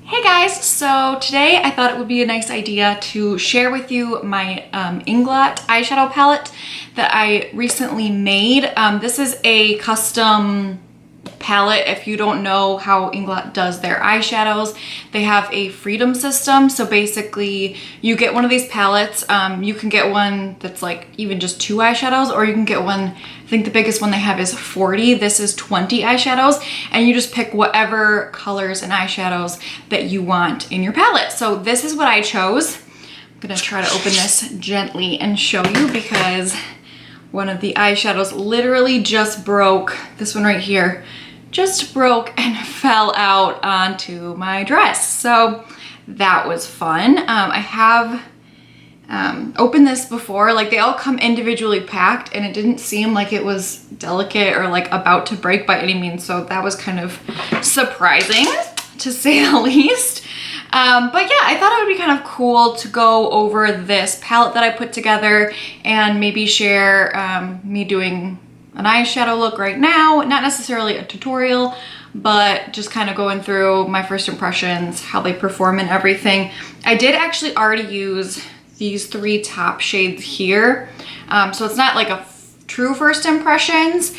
Hey guys, so today I thought it would be a nice idea to share with you my Inglot eyeshadow palette that I recently made. This is a custom palette. If you don't know how Inglot does their eyeshadows, they have a freedom system. So basically you get one of these palettes. You can get one that's like even just 2 eyeshadows, or you can get one, I think the biggest one they have is 40. This is 20 eyeshadows, and you just pick whatever colors and eyeshadows that you want in your palette. So this is what I chose. I'm gonna try to open this gently and show you because one of the eyeshadows literally just broke. This one right here just broke and fell out onto my dress. So that was fun. I have opened this before. Like, they all come individually packed and it didn't seem like it was delicate or like about to break by any means. So that was kind of surprising, to say the least. But yeah, I thought it would be kind of cool to go over this palette that I put together and maybe share me doing an eyeshadow look right now. Not necessarily a tutorial, but just kind of going through my first impressions, how they perform and everything. I did actually already use these 3 top shades here. So it's not like a true first impressions,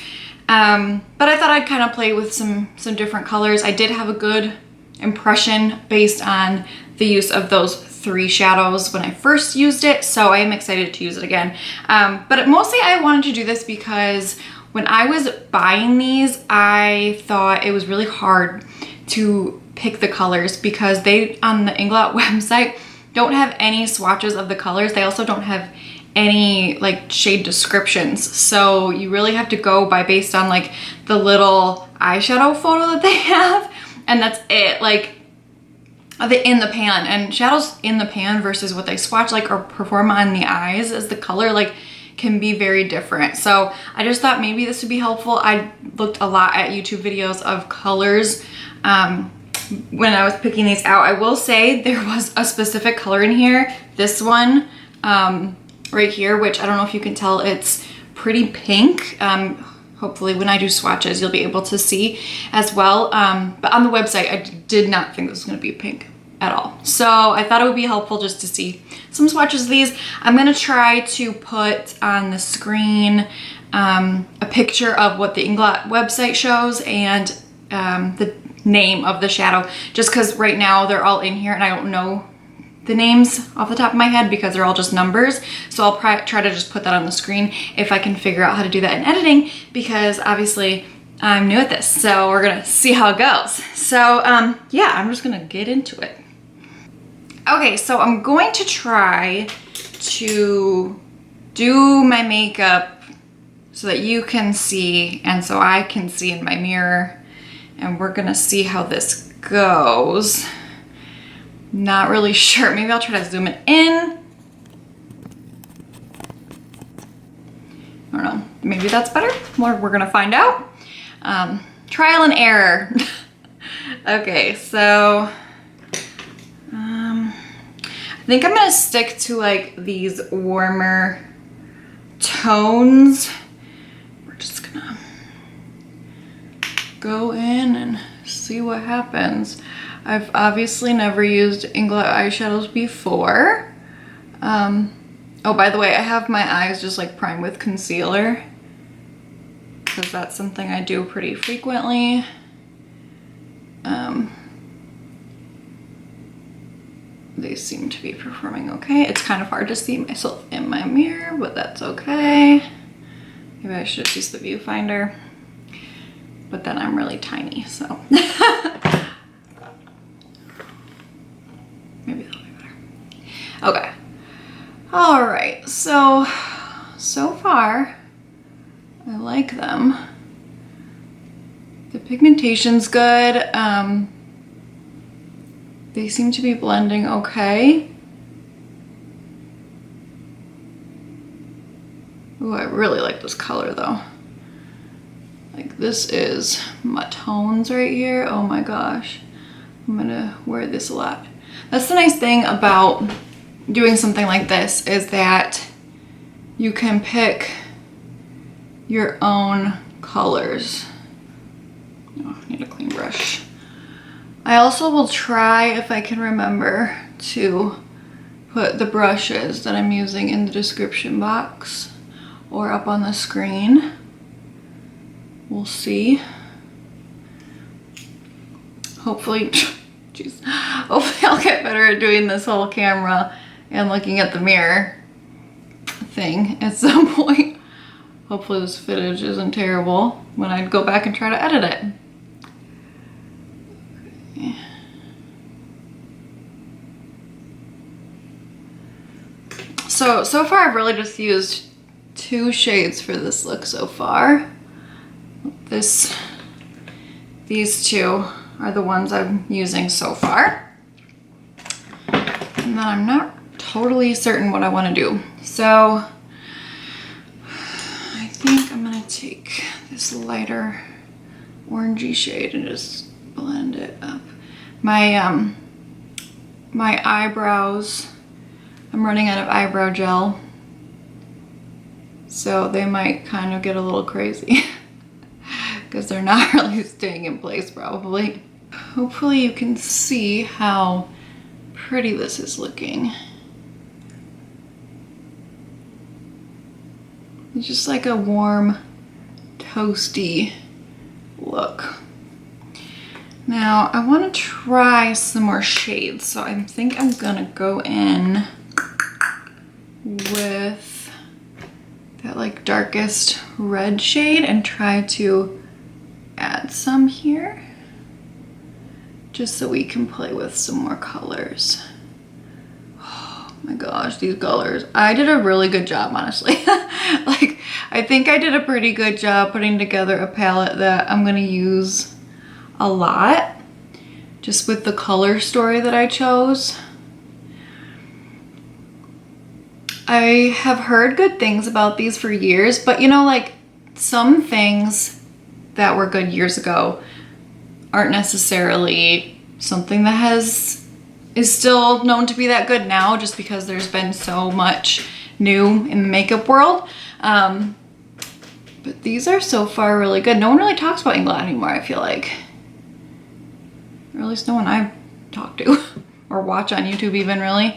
but I thought I'd kind of play with some different colors. I did have a good impression based on the use of those 3 shadows when I first used it, so I am excited to use it again. But mostly I wanted to do this because when I was buying these, I thought it was really hard to pick the colors because they, on the Inglot website, don't have any swatches of the colors. They also don't have any like shade descriptions. So you really have to go by based on like the little eyeshadow photo that they have. And that's it, like the in the pan, and shadows in the pan versus what they swatch like or perform on the eyes as the color like can be very different. So I just thought maybe this would be helpful. I looked a lot at YouTube videos of colors when I was picking these out. I will say there was a specific color in here, this one right here, which I don't know if you can tell, it's pretty pink. Hopefully when I do swatches, you'll be able to see as well. But on the website, I did not think this was gonna be pink at all. So I thought it would be helpful just to see some swatches of these. I'm gonna try to put on the screen a picture of what the Inglot website shows and the name of the shadow, just because right now they're all in here and I don't know the names off the top of my head because they're all just numbers. So I'll try to just put that on the screen if I can figure out how to do that in editing, because obviously I'm new at this. So we're gonna see how it goes. So yeah, I'm just gonna get into it. Okay, so I'm going to try to do my makeup so that you can see and so I can see in my mirror, and we're gonna see how this goes. Not really sure. Maybe I'll try to zoom it in. I don't know. Maybe that's better. We're gonna find out. Trial and error. Okay, so I think I'm gonna stick to like these warmer tones. We're just gonna go in and see what happens. I've obviously never used Inglot eyeshadows before. Oh, by the way, I have my eyes just like primed with concealer because that's something I do pretty frequently. They seem to be performing okay. It's kind of hard to see myself in my mirror, but that's okay. Maybe I should have used the viewfinder, but then I'm really tiny, so. Maybe that'll be better. Okay. All right, so far, I like them. The pigmentation's good. They seem to be blending okay. Ooh, I really like this color though. Like, this is my tones right here. Oh my gosh. I'm gonna wear this a lot. That's the nice thing about doing something like this, is that you can pick your own colors. Oh, I need a clean brush. I also will try, if I can remember, to put the brushes that I'm using in the description box or up on the screen. We'll see. Hopefully, jeez, hopefully I'll get better at doing this whole camera and looking at the mirror thing at some point. Hopefully this footage isn't terrible when I go back and try to edit it. Okay. So far I've really just used 2 shades for this look so far. These 2 are the ones I'm using so far. And then I'm not totally certain what I want to do. So I think I'm gonna take this lighter orangey shade and just blend it up. My eyebrows, I'm running out of eyebrow gel, so they might kind of get a little crazy because they're not really staying in place probably. Hopefully you can see how pretty this is looking. It's just like a warm, toasty look. Now I want to try some more shades, so I think I'm gonna go in with that like darkest red shade and try to add some here, just so we can play with some more colors. Oh my gosh, these colors. I did a really good job, honestly. Like, I think I did a pretty good job putting together a palette that I'm gonna use a lot, just with the color story that I chose. I have heard good things about these for years, but you know, like, some things that were good years ago aren't necessarily something that is still known to be that good now, just because there's been so much new in the makeup world. But these are so far really good. No one really talks about Inglot anymore, I feel like. Or at least no one I talk to or watch on YouTube even, really.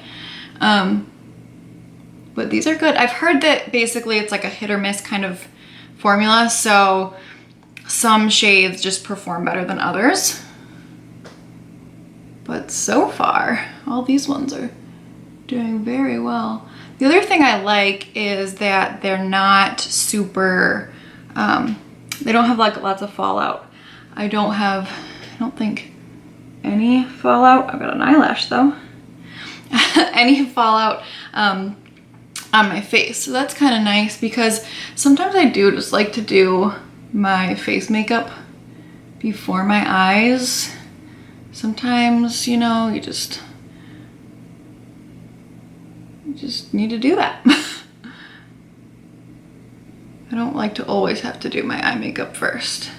But these are good. I've heard that basically it's like a hit or miss kind of formula, so some shades just perform better than others. But so far, all these ones are doing very well. The other thing I like is that they're not super, they don't have like lots of fallout. I don't think any fallout. I've got an eyelash though. Any fallout on my face. So that's kind of nice, because sometimes I do just like to do my face makeup before my eyes. Sometimes, you know, you just need to do that. I don't like to always have to do my eye makeup first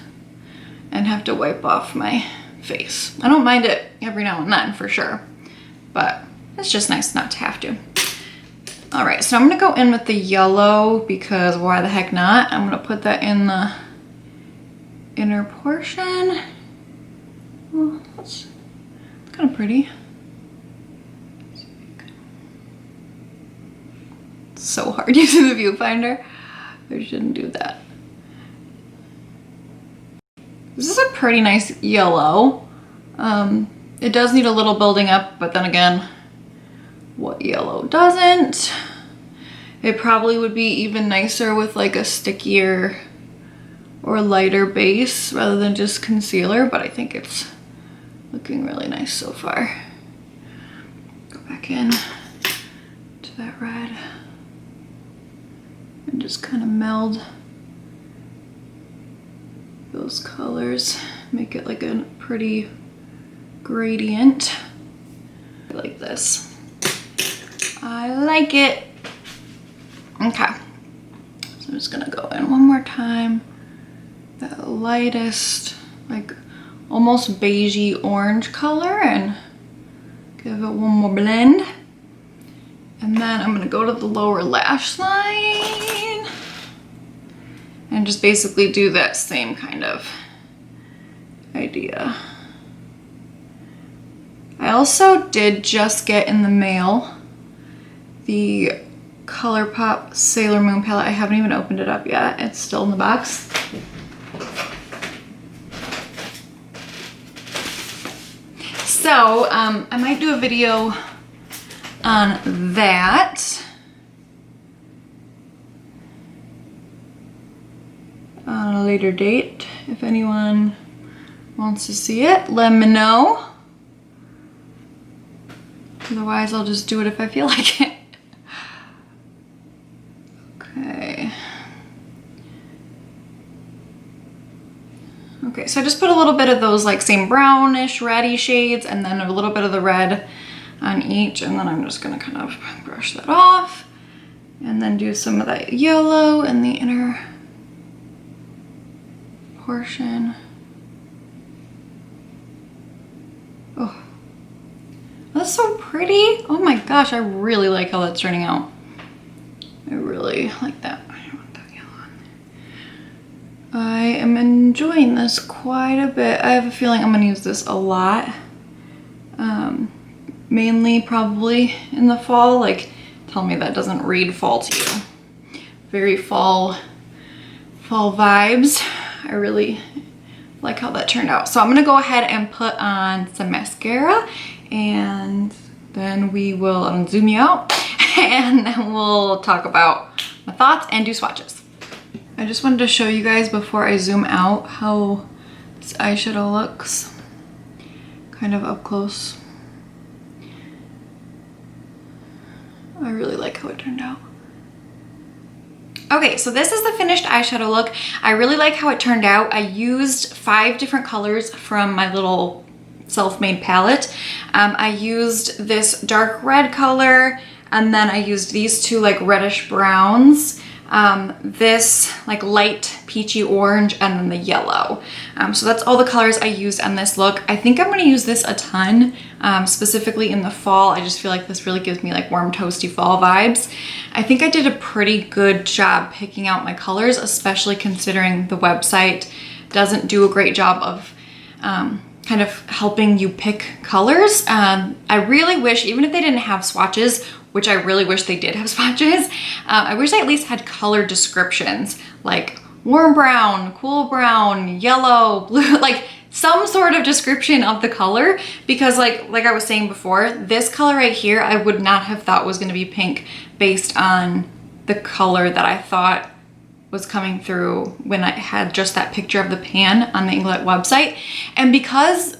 and have to wipe off my face. I don't mind it every now and then, for sure, but it's just nice not to have to. All right, so I'm gonna go in with the yellow, because why the heck not? I'm gonna put that in the inner portion. Well, that's kind of pretty. It's so hard using the viewfinder. I shouldn't do that. This is a pretty nice yellow. It does need a little building up, but then again, what yellow doesn't? It probably would be even nicer with like a stickier or lighter base rather than just concealer, but I think it's looking really nice so far. Go back in to that red and just kind of meld those colors, make it like a pretty gradient. I like this. I like it. Okay, so I'm just gonna go in one more time. That lightest, like almost beigey orange color, and give it one more blend. And then I'm gonna go to the lower lash line and just basically do that same kind of idea. I also did just get in the mail the ColourPop Sailor Moon palette. I haven't even opened it up yet. It's still in the box. So I might do a video on that on a later date. If anyone wants to see it, let me know. Otherwise, I'll just do it if I feel like it. Okay. Okay, so I just put a little bit of those like same brownish, reddy shades and then a little bit of the red on each, and then I'm just gonna kind of brush that off and then do some of that yellow in the inner portion. Oh, that's so pretty. Oh my gosh, I really like how that's turning out. I really like that. I want that yellow on there. I am enjoying this quite a bit. I have a feeling I'm gonna use this a lot. Mainly probably in the fall. Like, tell me that doesn't read fall to you. Very fall vibes. I really like how that turned out. So I'm gonna go ahead and put on some mascara, and then we will, I'm gonna zoom you out, and then we'll talk about my thoughts and do swatches. I just wanted to show you guys before I zoom out how this eyeshadow looks, kind of up close. I really like how it turned out. Okay, so this is the finished eyeshadow look. I really like how it turned out. I used 5 different colors from my little self-made palette. I used this dark red color, and then I used these 2 like reddish browns, this like light peachy orange, and then the yellow. So that's all the colors I used on this look. I think I'm gonna use this a ton, specifically in the fall. I just feel like this really gives me like warm, toasty fall vibes. I think I did a pretty good job picking out my colors, especially considering the website doesn't do a great job of kind of helping you pick colors. I really wish, even if they didn't have swatches, which I really wish they did have swatches, I wish I at least had color descriptions, like warm brown, cool brown, yellow, blue, like some sort of description of the color, because like I was saying before, this color right here, I would not have thought was gonna be pink based on the color that I thought was coming through when I had just that picture of the pan on the Inglot website. And because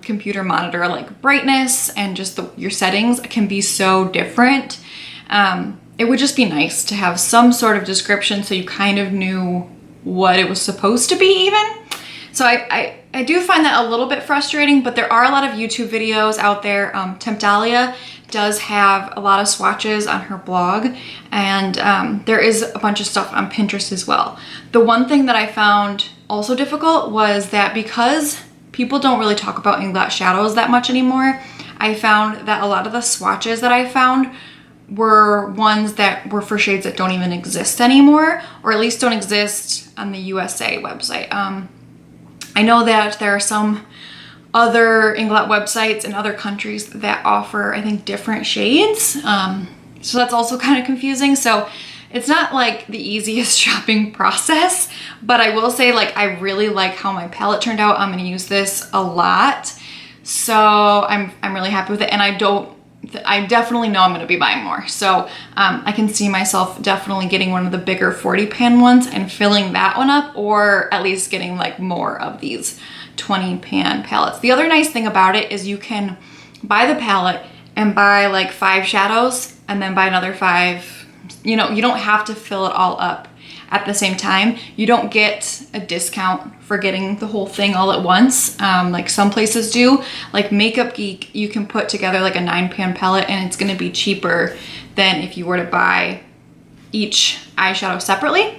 computer monitor like brightness and just your settings can be so different, it would just be nice to have some sort of description so you kind of knew what it was supposed to be even. So I do find that a little bit frustrating, but there are a lot of YouTube videos out there. Temptalia does have a lot of swatches on her blog, and there is a bunch of stuff on Pinterest as well. The one thing that I found also difficult was that because people don't really talk about Inglot shadows that much anymore, I found that a lot of the swatches that I found were ones that were for shades that don't even exist anymore, or at least don't exist on the USA website. I know that there are some other Inglot websites in other countries that offer, I think, different shades. So that's also kind of confusing. So it's not like the easiest shopping process, but I will say, like, I really like how my palette turned out. I'm gonna use this a lot. So I'm really happy with it. And I definitely know I'm gonna be buying more. So I can see myself definitely getting one of the bigger 40 pan ones and filling that one up, or at least getting like more of these 20 pan palettes. The other nice thing about it is you can buy the palette and buy like 5 shadows and then buy another 5. You know, you don't have to fill it all up at the same time. You don't get a discount for getting the whole thing all at once, like some places do. Like Makeup Geek, you can put together like a 9 pan palette and it's gonna be cheaper than if you were to buy each eyeshadow separately.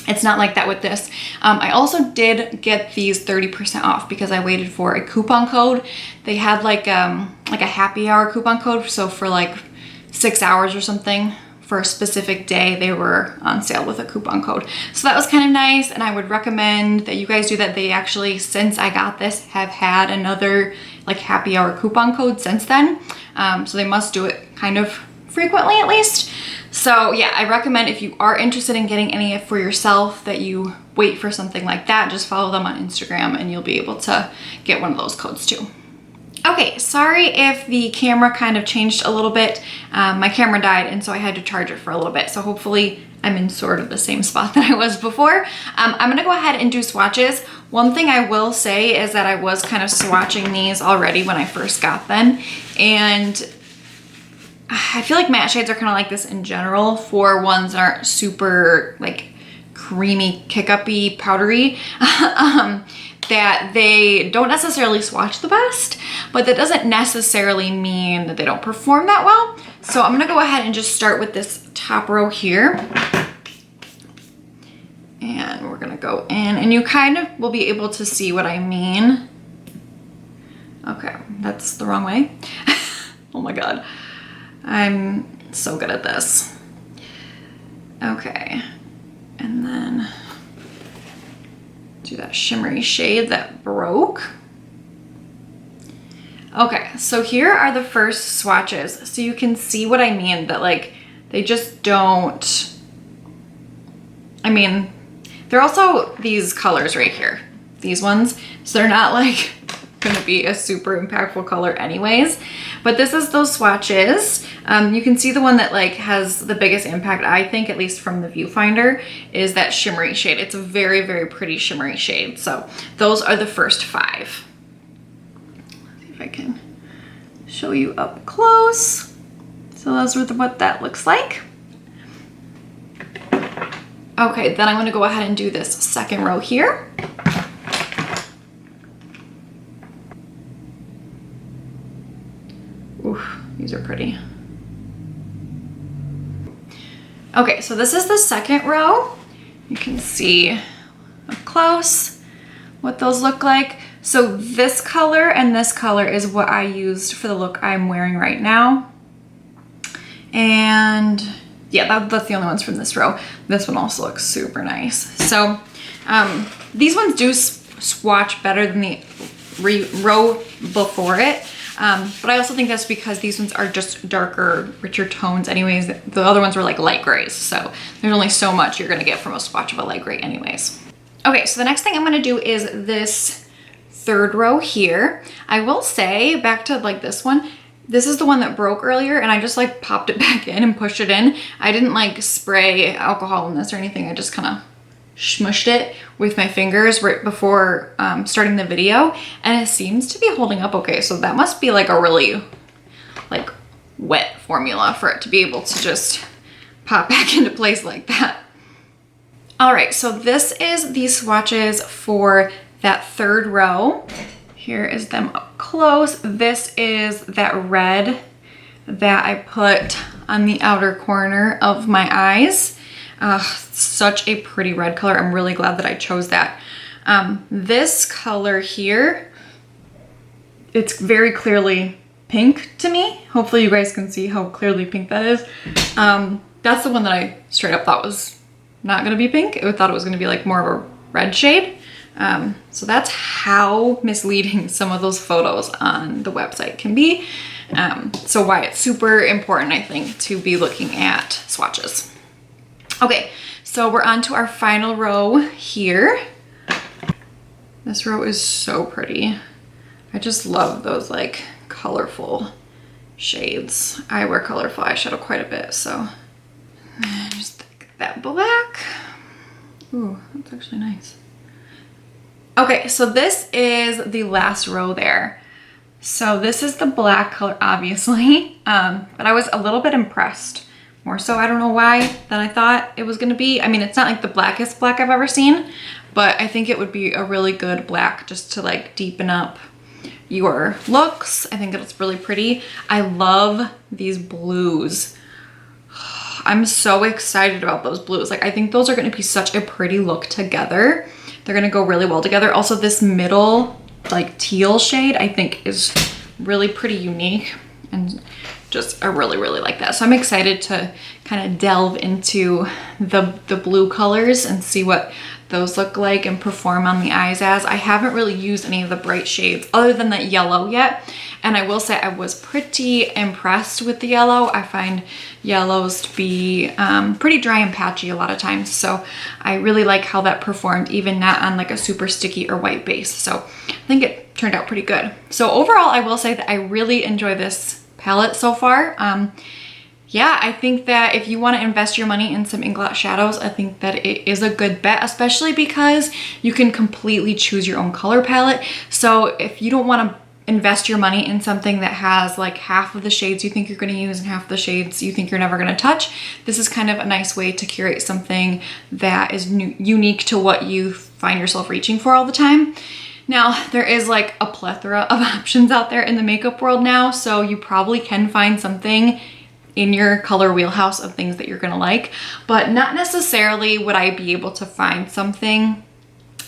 It's not like that with this. I also did get these 30% off because I waited for a coupon code. They had like a happy hour coupon code, so for like 6 hours or something, for a specific day, they were on sale with a coupon code. So that was kind of nice, and I would recommend that you guys do that. They actually, since I got this, have had another like happy hour coupon codes since then. So they must do it kind of frequently at least. So yeah, I recommend if you are interested in getting any for yourself that you wait for something like that, just follow them on Instagram and you'll be able to get one of those codes too. Okay, sorry if the camera kind of changed a little bit. My camera died and so I had to charge it for a little bit. So hopefully I'm in sort of the same spot that I was before. I'm gonna go ahead and do swatches. One thing I will say is that I was kind of swatching these already when I first got them. And I feel like matte shades are kind of like this in general for ones that aren't super like creamy, kick-uppy, powdery. That they don't necessarily swatch the best, but that doesn't necessarily mean that they don't perform that well. So I'm gonna go ahead and just start with this top row here. And we're gonna go in and you kind of will be able to see what I mean. Okay, that's the wrong way. Oh my God, I'm so good at this. Okay, and then do that shimmery shade that broke. Okay, so here are the first swatches. So you can see what I mean, that like, they just don't, I mean, they're also these colors right here, these ones. So they're not like gonna be a super impactful color anyways, but this is those swatches. You can see the one that like has the biggest impact, I think, at least from the viewfinder, is that shimmery shade. It's a very, very pretty shimmery shade. So those are the first 5. Let's see if I can show you up close. So those are what that looks like. Okay, then I'm gonna go ahead and do this second row here. Ooh, these are pretty. Okay, so this is the second row. You can see up close what those look like. So this color and this color is what I used for the look I'm wearing right now. And yeah, that's the only ones from this row. This one also looks super nice. So these ones do swatch better than the row before it. But I also think that's because these ones are just darker, richer tones anyways. The other ones were like light grays. So there's only so much you're gonna get from a swatch of a light gray anyways. Okay, so the next thing I'm gonna do is this third row here. I will say, back to like this one, this is the one that broke earlier and I just like popped it back in and pushed it in. I didn't like spray alcohol in this or anything. I just kind of smushed it with my fingers right before starting the video, and it seems to be holding up okay. So that must be like a really like wet formula for it to be able to just pop back into place like that. All right, so this is the swatches for that third row. Here is them up close. This is that red that I put on the outer corner of my eyes. Such a pretty red color. I'm really glad that I chose that. This color here, it's very clearly pink to me. Hopefully you guys can see how clearly pink that is. That's the one that I straight up thought was not gonna be pink. I thought it was gonna be like more of a red shade. So that's how misleading some of those photos on the website can be. So why it's super important, I think, to be looking at swatches. Okay, so we're on to our final row here. This row is so pretty. I just love those like colorful shades. I wear colorful eyeshadow quite a bit, so just that black. Ooh, that's actually nice. Okay, so this is the last row there. So this is the black color, obviously, but I was a little bit impressed. More so, I don't know why, than I thought it was gonna be. I mean, it's not like the blackest black I've ever seen, but I think it would be a really good black just to like deepen up your looks. I think it's really pretty. I love these blues. I'm so excited about those blues. Like, I think those are gonna be such a pretty look together. They're gonna go really well together. Also, this middle like teal shade I think is really pretty unique, and just I really like that. So I'm excited to kind of delve into the blue colors and see what those look like and perform on the eyes as. I haven't really used any of the bright shades other than that yellow yet. And I will say I was pretty impressed with the yellow. I find yellows to be pretty dry and patchy a lot of times. So I really like how that performed, even not on like a super sticky or white base. So I think it turned out pretty good. So overall, I will say that I really enjoy this palette so far. Yeah, I think that if you want to invest your money in some Inglot shadows, I think that it is a good bet, especially because you can completely choose your own color palette. So if you don't want to invest your money in something that has like half of the shades you think you're going to use and half the shades you think you're never going to touch, this is kind of a nice way to curate something that is unique to what you find yourself reaching for all the time. Now, there is like a plethora of options out there in the makeup world now, so you probably can find something in your color wheelhouse of things that you're gonna like, but not necessarily would I be able to find something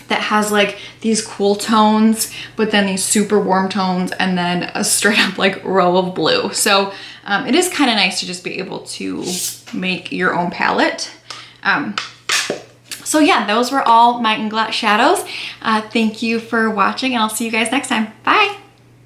that has like these cool tones, but then these super warm tones, and then a straight up like row of blue. So it is kind of nice to just be able to make your own palette. So yeah, those were all my Inglot shadows. Thank you for watching, and I'll see you guys next time. Bye.